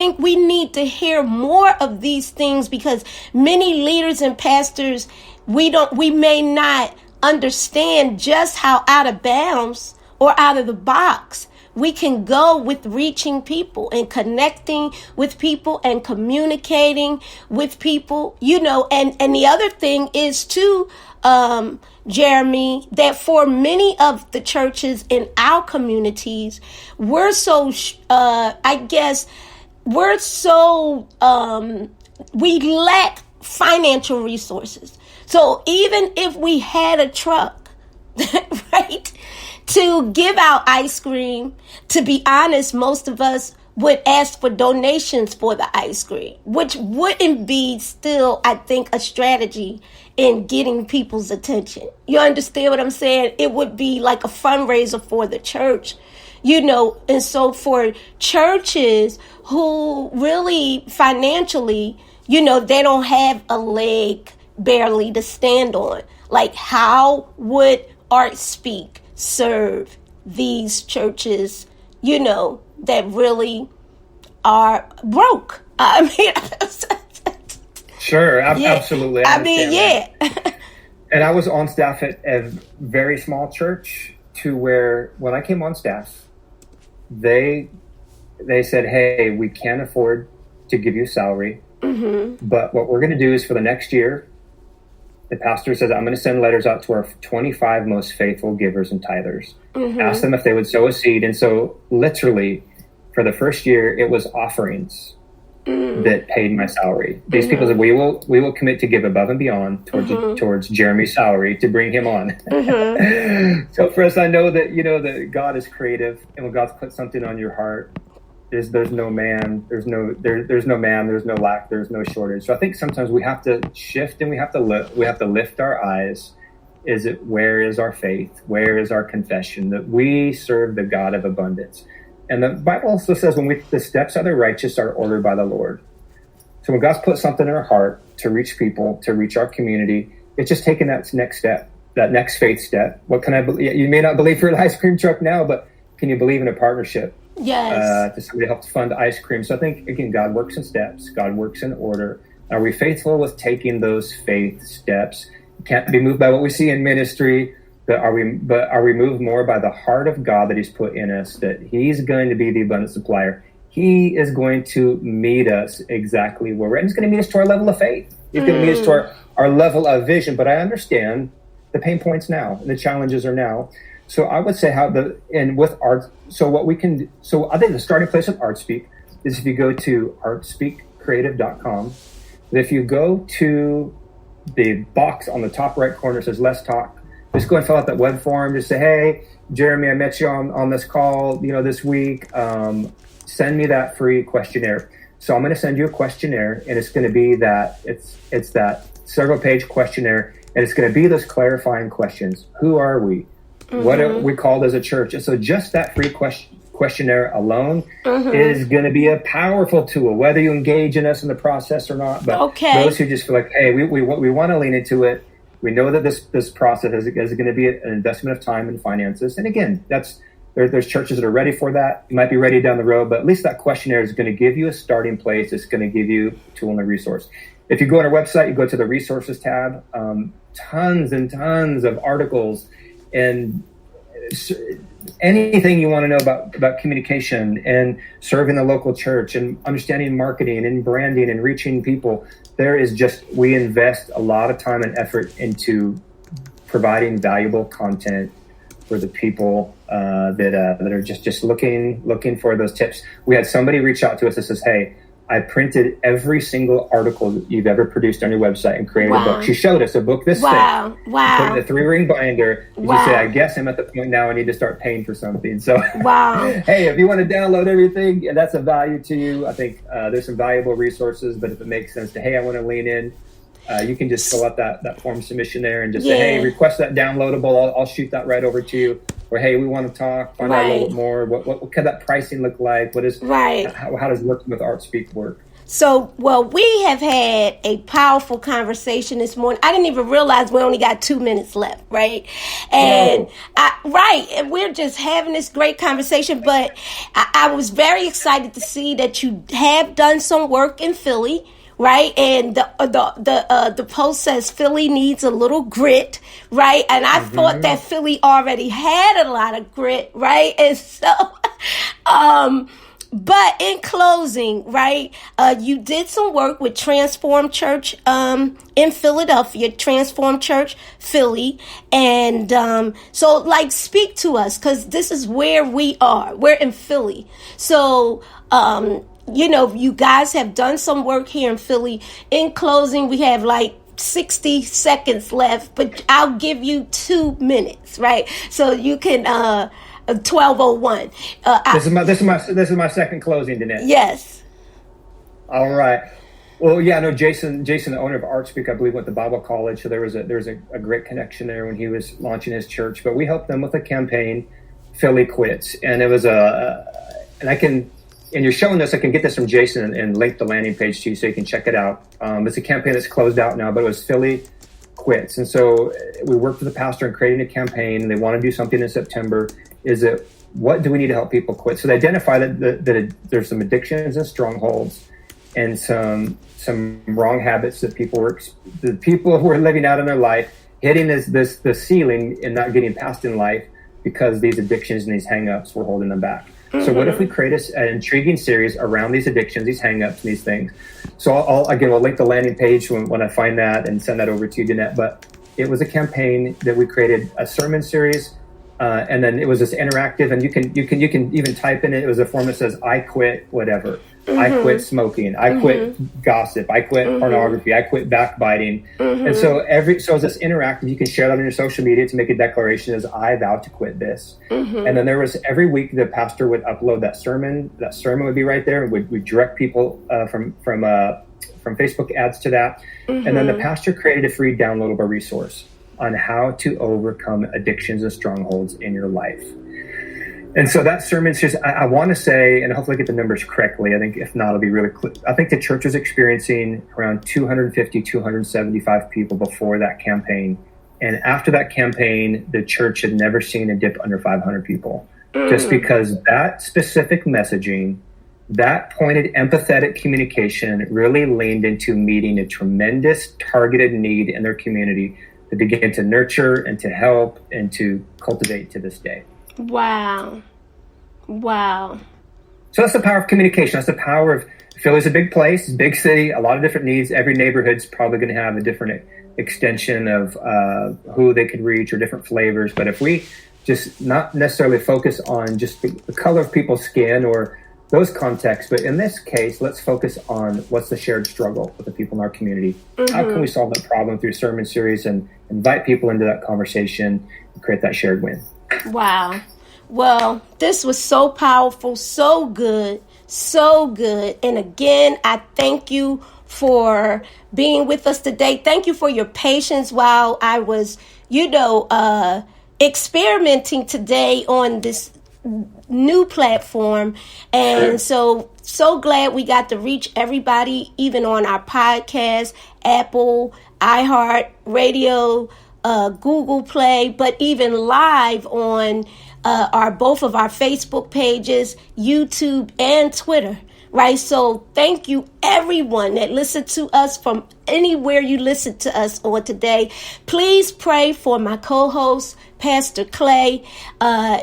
think we need to hear more of these things, because many leaders and pastors, we may not understand just how out of bounds or out of the box we can go with reaching people and connecting with people and communicating with people, and the other thing is too, Jeremy, that for many of the churches in our communities, we're so, we lack financial resources. So even if we had a truck, right, to give out ice cream, to be honest, most of us would ask for donations for the ice cream, which wouldn't be still, I think, a strategy in getting people's attention. You understand what I'm saying? It would be like a fundraiser for the church, and so for churches who really financially, they don't have a leg barely to stand on. Like, how would Art Speak serve these churches, that really are broke? I mean, sure, absolutely. Yeah. And I was on staff at a very small church to where when I came on staff, they said, hey, we can't afford to give you salary, but what we're going to do is for the next year, the pastor says, I'm going to send letters out to our 25 most faithful givers and tithers. Ask them if they would sow a seed. And so literally for the first year, it was offerings that paid my salary. These people said, we will commit to give above and beyond towards Jeremy's salary to bring him on. So first, I know that, that God is creative, and when God's put something on your heart, there's no man, there's no lack, there's no shortage. So I think sometimes we have to shift, and we have to lift our eyes. Where is our faith? Where is our confession that we serve the God of abundance? And the Bible also says the steps of the righteous are ordered by the Lord. So when God's put something in our heart to reach people, to reach our community, it's just taking that next step, that next faith step. What can I believe? You may not believe for an ice cream truck now, but can you believe in a partnership? Yes. To somebody help to fund ice cream. So I think, again, God works in steps. God works in order. Are we faithful with taking those faith steps? Can't be moved by what we see in ministry. But are we moved more by the heart of God that He's put in us, that He's going to be the abundant supplier? He is going to meet us exactly where we're at. He's going to meet us to our level of faith. He's going to meet us to our level of vision. But I understand the pain points now, and the challenges are now. So I would say with art, so I think the starting place with ArtSpeak is if you go to artspeakcreative.com, if you go to the box on the top right corner, it says Let's Talk. Just go and fill out that web form. Just say, hey, Jeremy, I met you on this call, this week. Send me that free questionnaire. So I'm going to send you a questionnaire, and it's going to be it's that several page questionnaire, and it's going to be those clarifying questions. Who are we? What are we called as a church? And so just that free questionnaire alone is going to be a powerful tool, whether you engage in us in the process or not. But those who just feel like, hey, we want to lean into it. We know that this process is going to be an investment of time and finances. And again, there's churches that are ready for that. You might be ready down the road, but at least that questionnaire is going to give you a starting place. It's going to give you a tool and a resource. If you go on our website, you go to the resources tab, tons and tons of articles and anything you want to know about communication and serving the local church and understanding marketing and branding and reaching people. We invest a lot of time and effort into providing valuable content for the people that are just looking for those tips. We had somebody reach out to us that says, hey, I printed every single article that you've ever produced on your website and created a book. She showed us a book this thick. Wow. Put in a 3-ring binder. She said, I guess I'm at the point now I need to start paying for something. So, hey, if you want to download everything and that's a value to you, I think there's some valuable resources. But if it makes sense to, hey, I want to lean in, you can just fill out that form submission there and just say, hey, request that downloadable. I'll shoot that right over to you. Or, hey, we want to talk, find out a little bit more. What can that pricing look like? How does working with ArtSpeak work? So, well, we have had a powerful conversation this morning. I didn't even realize we only got 2 minutes left, right? And and we're just having this great conversation. But I was very excited to see that you have done some work in Philly, right? And the post says Philly needs a little grit, right? And I thought that Philly already had a lot of grit, right? And so, but in closing, right, you did some work with Transform Church in Philadelphia, Transform Church Philly. And so, like, speak to us, because this is where we are. We're in Philly. So, you guys have done some work here in Philly. In closing, we have like 60 seconds left, but I'll give you 2 minutes, right? So you can... 12:01. This is my second closing, Danette. Yes. All right. Well, yeah, no, Jason, the owner of ArtSpeak, I believe, went to Bible college, so there was a great connection there when he was launching his church. But we helped them with a campaign, Philly Quits, and it was and you're showing this, I can get this from Jason and link the landing page to you so you can check it out. It's a campaign that's closed out now, but it was Philly Quits, and so we worked with the pastor in creating a campaign, and they want to do something in September. Is it, what do we need to help people quit? So they identify that there's some addictions and strongholds and some wrong habits that people were living out in their life, hitting the ceiling and not getting past in life because these addictions and these hangups were holding them back. So what if we create an intriguing series around these addictions, these hangups, and these things? So I'll link the landing page when I find that and send that over to you, Danette. But it was a campaign that we created, a sermon series. And then it was this interactive, and you can even type in it. It was a form that says, "I quit whatever. I quit smoking. I quit gossip. I quit pornography. I quit backbiting." And so so it's this interactive. You can share that on your social media to make a declaration as, "I vow to quit this." And then there was every week the pastor would upload that sermon. That sermon would be right there, and would direct people from Facebook ads to that. And then the pastor created a free downloadable resource on how to overcome addictions and strongholds in your life. And so that sermon says, I want to say, and hopefully I get the numbers correctly, I think if not, it'll be really clear. I think the church was experiencing around 250, 275 people before that campaign. And after that campaign, the church had never seen a dip under 500 people. Just because that specific messaging, that pointed empathetic communication really leaned into meeting a tremendous targeted need in their community to begin to nurture and to help and to cultivate to this day. Wow. So that's the power of communication. That's the power of, Philly's a big place, big city, a lot of different needs. Every neighborhood's probably going to have a different extension of who they could reach or different flavors. But if we just not necessarily focus on just the color of people's skin or those contexts, but in this case, let's focus on what's the shared struggle with the people in our community. How can we solve that problem through sermon series and invite people into that conversation and create that shared win? Wow. Well, this was so powerful, so good. And again, I thank you for being with us today. Thank you for your patience while I was, experimenting today on this new platform. And so glad we got to reach everybody, even on our podcast, Apple, iHeart Radio, Google Play, but even live on both of our Facebook pages, YouTube and Twitter. Right. So thank you, everyone that listened to us from anywhere you listened to us on today. Please pray for my co-host, Pastor Clay.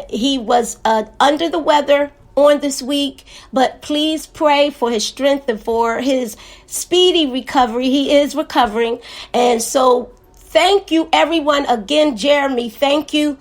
He was under the weather on this week, but please pray for his strength and for his speedy recovery. He is recovering. And so thank you, everyone. Again, Jeremy, thank you.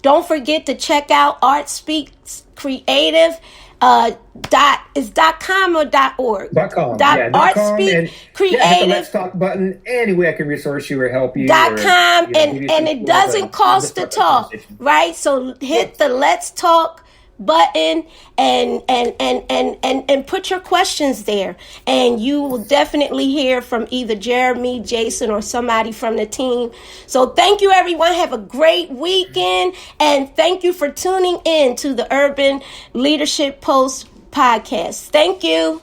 Don't forget to check out ArtSpeak Creative. .com or .org? .com. ArtSpeak Creative. Hit the Let's Talk button. Any way I can resource you or help you. .com, and it doesn't cost to talk, right? So hit the Let's Talk button and put your questions there, and you will definitely hear from either Jeremy, Jason, or somebody from the team. So thank you, everyone. Have a great weekend, and thank you for tuning in to the Urban Leadership Post podcast. Thank you.